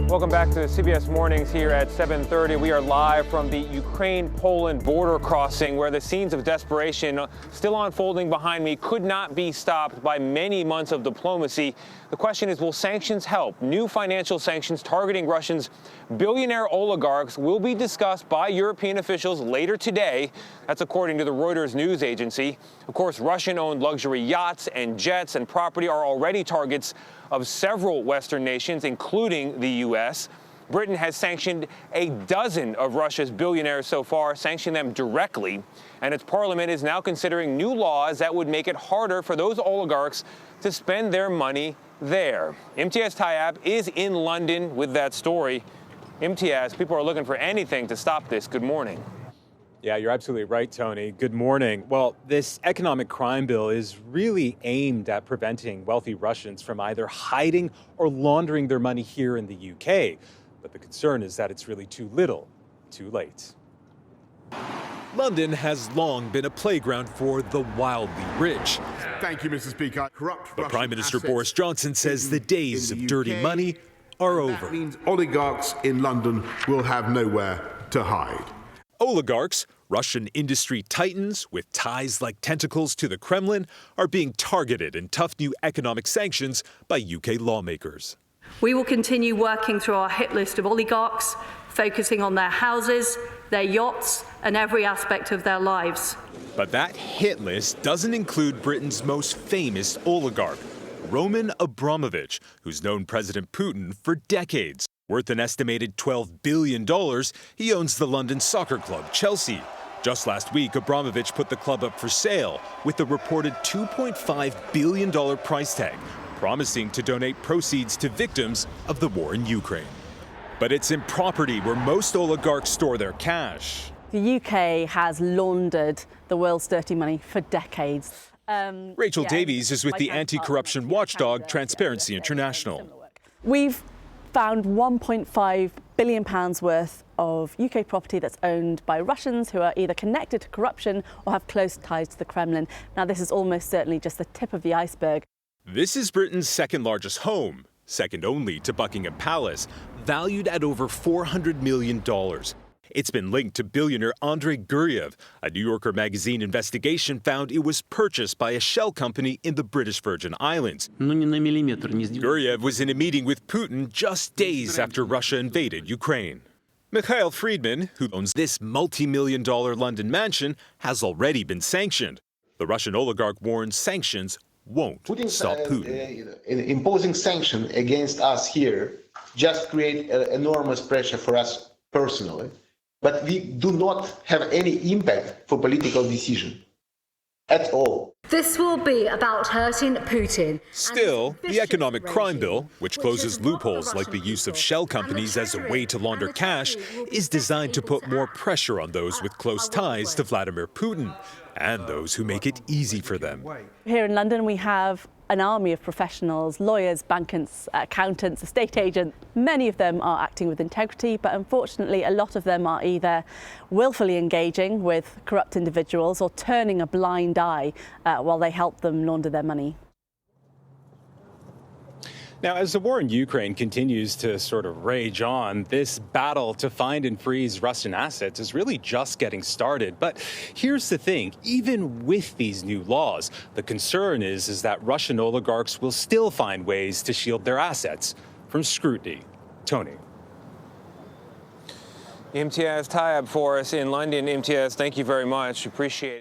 Welcome back to CBS Mornings here at 7:30. We are live from the Ukraine-Poland border crossing where the scenes of desperation still unfolding behind me could not be stopped by many months of diplomacy. The question is, will sanctions help? New financial sanctions targeting Russia's billionaire oligarchs will be discussed by European officials later today. That's according to the Reuters news agency. Of course, Russian-owned luxury yachts and jets and property are already targets of several Western nations, including the U.S. Britain has sanctioned a dozen of Russia's billionaires so far, sanctioning them directly. And its parliament is now considering new laws that would make it harder for those oligarchs to spend their money there. Imtiaz Tyab is in London with that story. Imtiaz, people are looking for anything to stop this. Good morning. Yeah, you're absolutely right, Tony. Good morning. Well, this economic crime bill is really aimed at preventing wealthy Russians from either hiding or laundering their money here in the UK. But the concern is that it's really too little, too late. London has long been a playground for the wildly rich. Thank you, Mr. Speaker. But Prime Minister Boris Johnson says the days of dirty money are over. That means oligarchs in London will have nowhere to hide. Oligarchs, Russian industry titans with ties like tentacles to the Kremlin, are being targeted in tough new economic sanctions by UK lawmakers. We will continue working through our hit list of oligarchs, focusing on their houses, their yachts, and every aspect of their lives. But that hit list doesn't include Britain's most famous oligarch, Roman Abramovich, who's known President Putin for decades. Worth an estimated $12 billion, he owns the London soccer club Chelsea. Just last week, Abramovich put the club up for sale with a reported $2.5 billion price tag, promising to donate proceeds to victims of the war in Ukraine. But it's in property where most oligarchs store their cash. The UK has laundered the world's dirty money for decades. Rachel Davies is with the anti-corruption watchdog Transparency International. We've found £1.5 billion worth of UK property that's owned by Russians who are either connected to corruption or have close ties to the Kremlin. Now, this is almost certainly just the tip of the iceberg. This is Britain's second largest home, second only to Buckingham Palace, valued at over $400 million. It's been linked to billionaire Andrei Guryev. A New Yorker magazine investigation found it was purchased by a shell company in the British Virgin Islands. Guryev was in a meeting with Putin just days after Russia invaded Ukraine. Mikhail Friedman, who owns this multi-million-dollar London mansion, has already been sanctioned. The Russian oligarch warns sanctions won't stop Putin. Imposing sanctions against us here just create enormous pressure for us personally. But we do not have any impact for political decision at all. This will be about hurting Putin. Still, the economic crime bill, which closes loopholes like the use of shell companies as a way to launder cash, is designed to put more pressure on those with close ties to Vladimir Putin and those who make it easy for them. Here in London, we have an army of professionals, lawyers, bankers, accountants, estate agents. Many of them are acting with integrity, but unfortunately a lot of them are either willfully engaging with corrupt individuals or turning a blind eye while they help them launder their money. Now, as the war in Ukraine continues to sort of rage on, this battle to find and freeze Russian assets is really just getting started. But here's the thing, even with these new laws, the concern is that Russian oligarchs will still find ways to shield their assets from scrutiny. Tony. Imtiaz Tyab for us in London. Imtiaz, thank you very much. Appreciate it.